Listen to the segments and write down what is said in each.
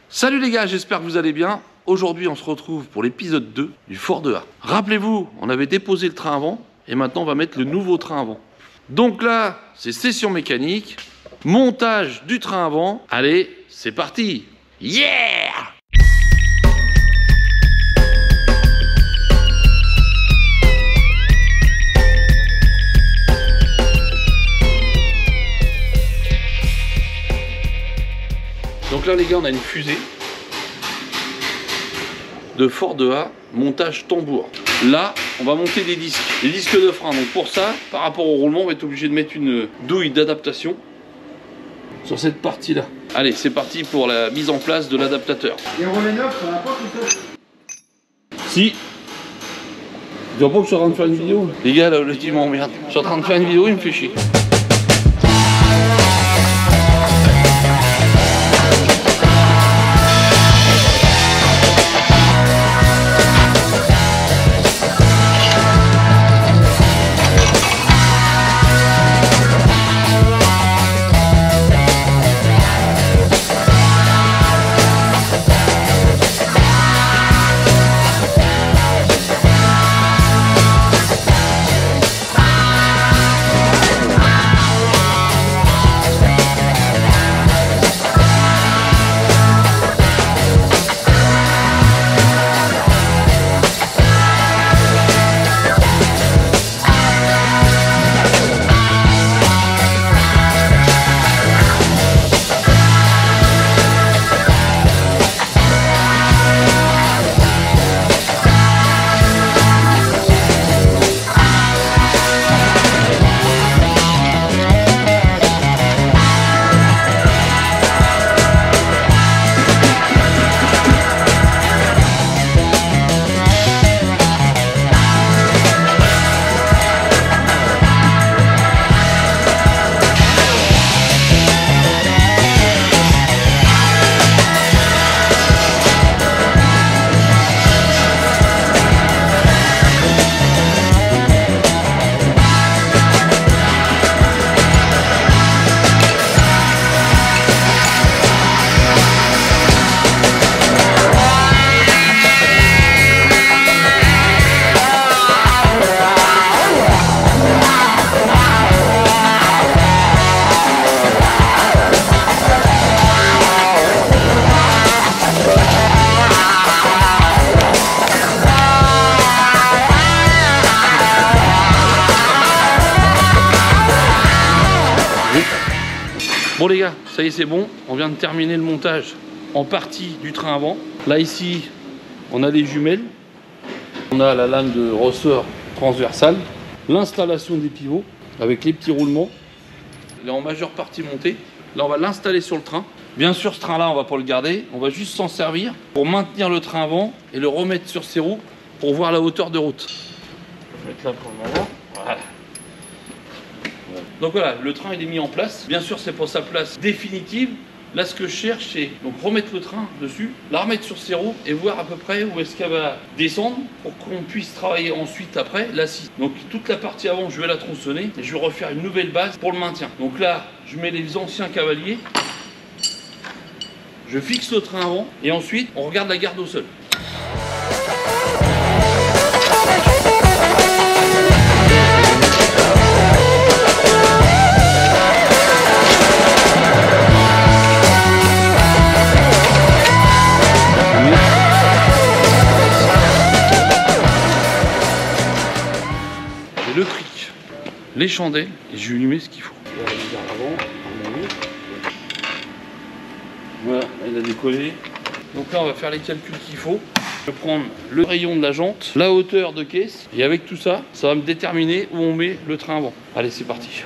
Salut les gars, j'espère que vous allez bien. Aujourd'hui, on se retrouve pour l'épisode 2 du Ford E A. Rappelez-vous, on avait déposé le train avant et maintenant on va mettre le nouveau train avant. Donc là, c'est session mécanique, montage du train avant. Allez, c'est parti. Yeah! Donc là les gars, on a une fusée de Ford E A, montage tambour. Là, on va monter des disques de frein. Donc pour ça, par rapport au roulement, on va être obligé de mettre une douille d'adaptation sur cette partie-là. Allez, c'est parti pour la mise en place de l'adaptateur. Et relais neuf, ça va pas tout ça? Si. Tu vois pas que je suis en train de faire une vidéo? Les gars, là, le type m'emmerde. Je suis en train de faire une vidéo, il me fait chier. Bon les gars, ça y est, c'est bon, on vient de terminer le montage en partie du train avant. Là ici, on a les jumelles, on a la lame de ressort transversale, l'installation des pivots avec les petits roulements. Il est en majeure partie monté. Là on va l'installer sur le train. Bien sûr ce train là on va pas le garder, on va juste s'en servir pour maintenir le train avant et le remettre sur ses roues pour voir la hauteur de route. Je vais mettre là pour le moment. Voilà. Donc voilà, le train il est mis en place. Bien sûr, c'est pour sa place définitive. Là, ce que je cherche, c'est donc remettre le train dessus, la remettre sur ses roues et voir à peu près où est-ce qu'elle va descendre pour qu'on puisse travailler ensuite après l'assise. Donc toute la partie avant, je vais la tronçonner et je vais refaire une nouvelle base pour le maintien. Donc là, je mets les anciens cavaliers, je fixe le train avant et ensuite on regarde la garde au sol. Le cric, les chandelles, et je lui mets ce qu'il faut. Voilà, il a décollé. Donc là, on va faire les calculs qu'il faut. Je vais prendre le rayon de la jante, la hauteur de caisse, et avec tout ça, ça va me déterminer où on met le train avant. Allez, c'est parti.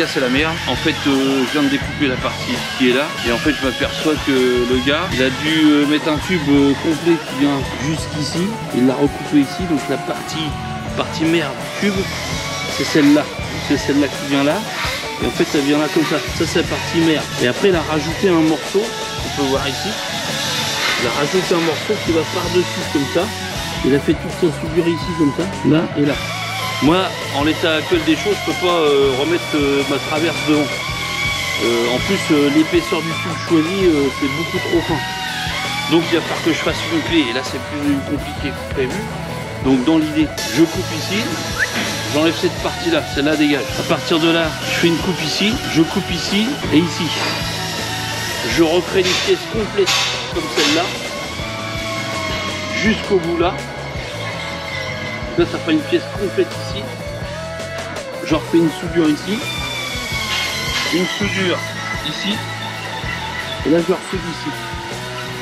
c'est la merde. En fait, je viens de découper la partie qui est là. Et en fait, je m'aperçois que le gars, il a dû mettre un tube complet qui vient jusqu'ici. Il l'a recoupé ici. Donc la partie merde tube, c'est celle-là. C'est celle-là qui vient là. Et en fait, ça vient là comme ça. Ça, c'est la partie merde. Et après, il a rajouté un morceau. On peut voir ici. Il a rajouté un morceau qui va par-dessus comme ça. Il a fait toute sa soudure ici comme ça. Là et là. Moi, en l'état actuel des choses, je peux pas remettre ma traverse devant. En plus, l'épaisseur du tube choisi, c'est beaucoup trop fin. Donc il va falloir que je fasse une clé. Et là, c'est plus compliqué que prévu. Donc dans l'idée, je coupe ici. J'enlève cette partie-là, celle-là dégage. À partir de là, je fais une coupe ici, je coupe ici et ici. Je refais une pièce complète comme celle-là, jusqu'au bout là. Là, ça fait une pièce complète ici. Je refais une soudure ici, une soudure ici, et là je ressoude ici.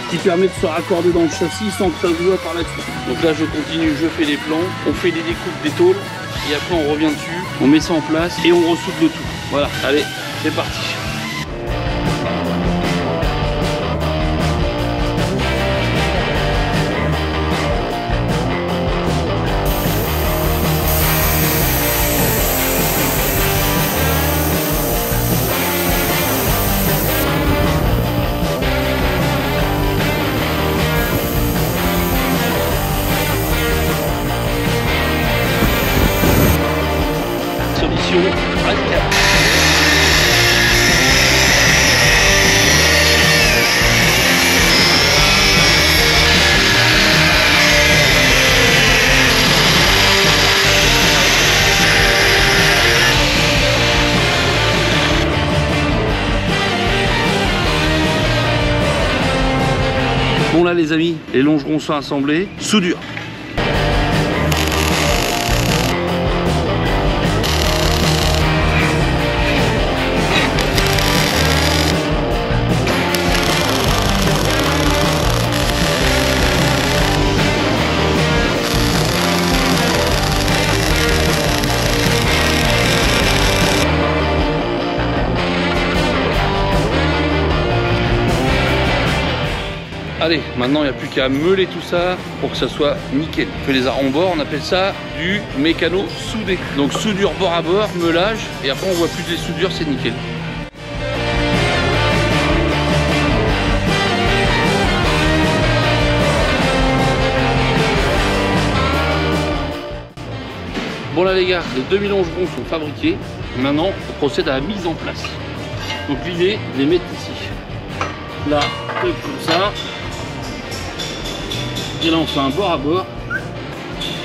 Ce qui permet de se raccorder dans le châssis sans que ça se voit par la suite. Donc là, je continue, je fais les plans, on fait les découpes des tôles. Et après on revient dessus, on met ça en place et on ressoude le tout. Voilà, allez, c'est parti. Bon là les amis, les longerons sont assemblés, soudure. Allez, maintenant il n'y a plus qu'à meuler tout ça pour que ça soit nickel. On fait les arcs en bord, on appelle ça du mécano soudé. Donc soudure bord à bord, meulage, et après on voit plus les soudures, c'est nickel. Bon là les gars, les 2000 longerons sont fabriqués. Maintenant on procède à la mise en place. Donc l'idée, les mettre ici. Là, comme ça. Et là on fait un bord à bord,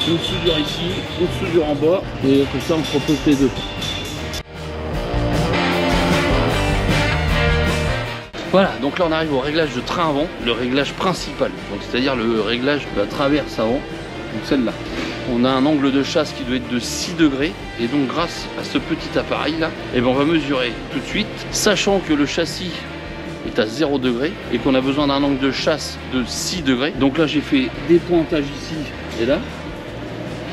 une soudure ici, une soudure en bas, et comme ça on propose les deux. Voilà, donc là on arrive au réglage de train avant, le réglage principal, c'est-à-dire le réglage de la traverse avant, donc celle-là. On a un angle de chasse qui doit être de 6 degrés, et donc grâce à ce petit appareil là, et ben on va mesurer tout de suite, sachant que le châssis est à 0 degré et qu'on a besoin d'un angle de chasse de 6 degrés. Donc là j'ai fait des pointages ici et là,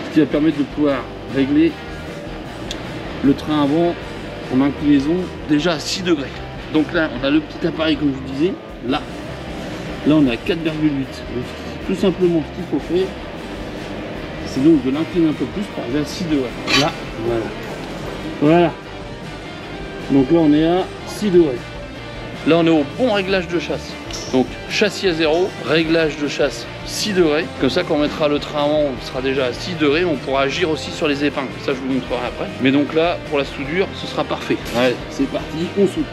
ce qui va permettre de pouvoir régler le train avant en inclinaison déjà à 6 degrés. Donc là on a le petit appareil comme je vous disais, là on est à 4,8. Tout simplement ce qu'il faut faire, c'est donc de l'incliner un peu plus pour arriver à 6 degrés. Là, voilà. Donc là on est à 6 degrés. Là on est au bon réglage de chasse. Donc châssis à 0, réglage de chasse 6 degrés. Comme ça quand on mettra le train avant, on sera déjà à 6 degrés. On pourra agir aussi sur les épingles. Ça je vous montrerai après. Mais donc là pour la soudure ce sera parfait. Allez c'est parti, on soude.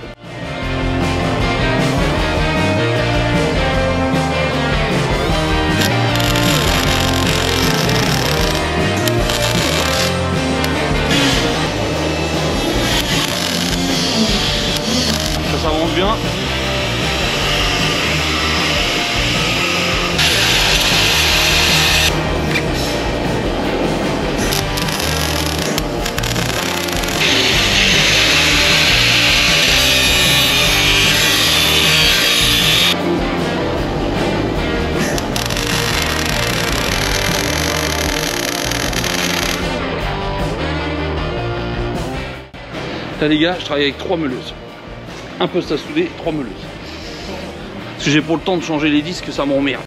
Ça rentre bien. Là les gars, je travaille avec 3 meuleuses. Un poste à souder, 3 meuleuses. Parce que j'ai pas le temps de changer les disques, ça m'emmerde.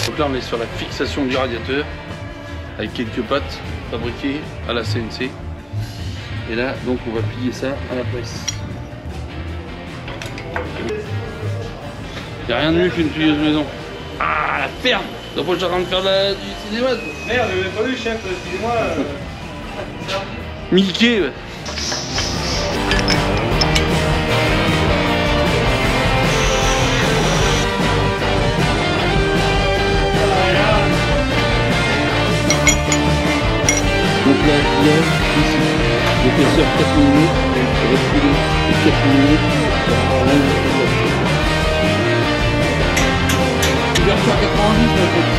Donc là on est sur la fixation du radiateur avec quelques pattes fabriquées à la CNC. Et là donc on va plier ça à la presse. Il n'y a rien de mieux qu'une plieuse maison. Ah la ferme. Donc moi je suis en train de faire du cinéma. Merde, je l'ai pas vu chef, excusez-moi. Mickey ouais. Donc là, il y a ici l'épaisseur 4 mm, on va filer les 4 mm par là. Ouverture 90 en fait.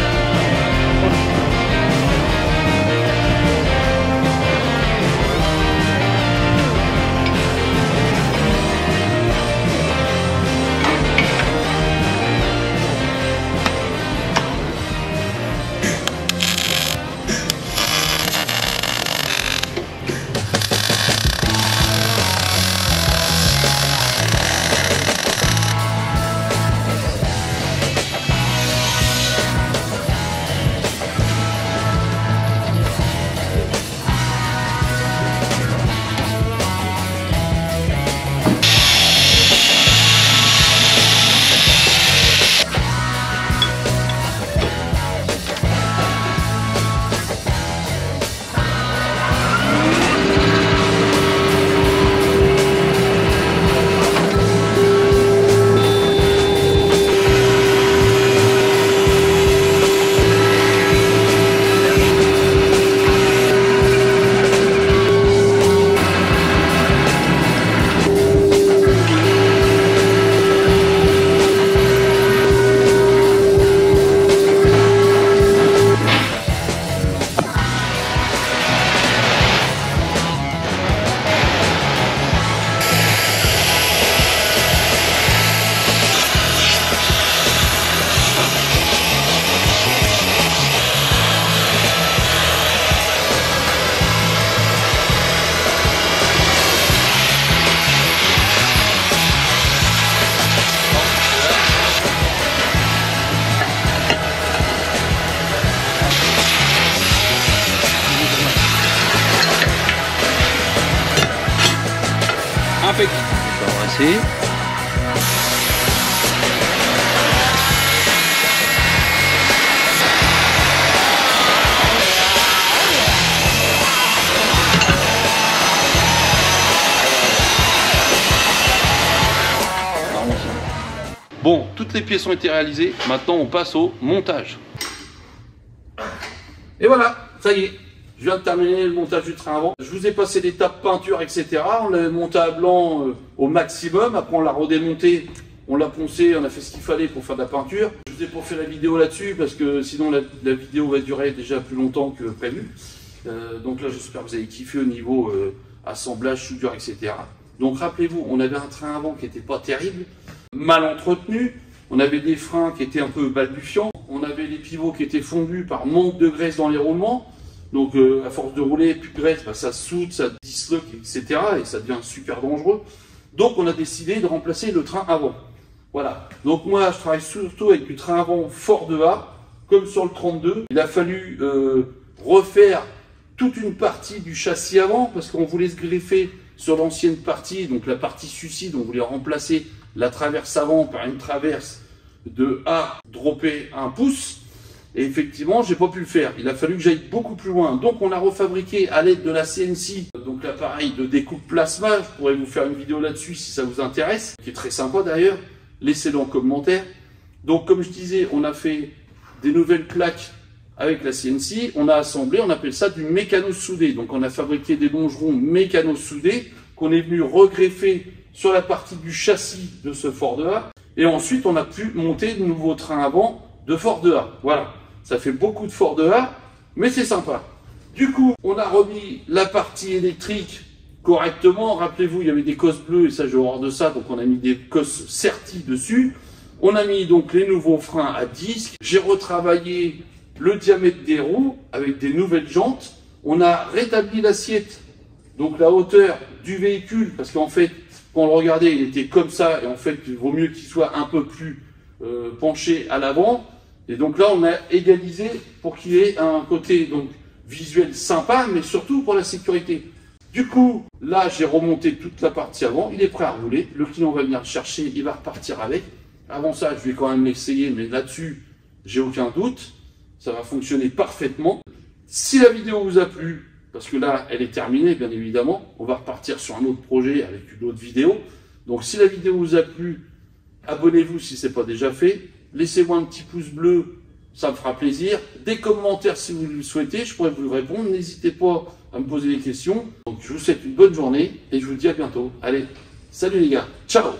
Impeccable. Je vais embrasser. Bon, toutes les pièces ont été réalisées. Maintenant, on passe au montage. Et voilà, ça y est. Je viens de terminer le montage du train avant. Je vous ai passé l'étape peinture, etc. On l'a monté à blanc au maximum. Après, on l'a redémonté, on l'a poncé, on a fait ce qu'il fallait pour faire de la peinture. Je vous ai pas fait la vidéo là-dessus parce que sinon la vidéo va durer déjà plus longtemps que prévu. Donc là, j'espère que vous avez kiffé au niveau assemblage, soudure, etc. Donc rappelez-vous, on avait un train avant qui n'était pas terrible, mal entretenu. On avait des freins qui étaient un peu balbutiants. On avait les pivots qui étaient fondus par manque de graisse dans les roulements. Donc à force de rouler, plus de graisse, bah, ça soude, ça disloque, etc. Et ça devient super dangereux. Donc on a décidé de remplacer le train avant. Voilà. Donc moi je travaille surtout avec du train avant fort de A, comme sur le 32. Il a fallu refaire toute une partie du châssis avant, parce qu'on voulait se greffer sur l'ancienne partie, donc la partie suicide, on voulait remplacer la traverse avant par une traverse de A droppée 1 pouce. Et effectivement, j'ai pas pu le faire. Il a fallu que j'aille beaucoup plus loin. Donc, on a refabriqué à l'aide de la CNC, donc l'appareil de découpe plasma. Je pourrais vous faire une vidéo là-dessus si ça vous intéresse, qui est très sympa d'ailleurs. Laissez-le en commentaire. Donc, comme je disais, on a fait des nouvelles plaques avec la CNC. On a assemblé, on appelle ça du mécano-soudé. Donc, on a fabriqué des longerons mécano-soudés qu'on est venu regreffer sur la partie du châssis de ce Ford A. Et ensuite, on a pu monter de nouveaux trains avant de Ford A. Voilà. Ça fait beaucoup de Ford A, mais c'est sympa. Du coup, on a remis la partie électrique correctement. Rappelez-vous, il y avait des cosses bleues, et ça j'ai horreur de ça, donc on a mis des cosses serties dessus. On a mis donc les nouveaux freins à disque. J'ai retravaillé le diamètre des roues avec des nouvelles jantes. On a rétabli l'assiette, donc la hauteur du véhicule, parce qu'en fait, quand on le regardait, il était comme ça, et en fait, il vaut mieux qu'il soit un peu plus penché à l'avant. Et donc là, on a égalisé pour qu'il y ait un côté donc visuel sympa, mais surtout pour la sécurité. Du coup, là, j'ai remonté toute la partie avant. Il est prêt à rouler. Le client va venir le chercher, il va repartir avec. Avant ça, je vais quand même l'essayer, mais là-dessus, j'ai aucun doute. Ça va fonctionner parfaitement. Si la vidéo vous a plu, parce que là, elle est terminée, bien évidemment, on va repartir sur un autre projet avec une autre vidéo. Donc, si la vidéo vous a plu, abonnez-vous si ce n'est pas déjà fait. Laissez-moi un petit pouce bleu, ça me fera plaisir. Des commentaires si vous le souhaitez, je pourrais vous répondre. N'hésitez pas à me poser des questions. Donc je vous souhaite une bonne journée et je vous dis à bientôt. Allez, salut les gars, ciao!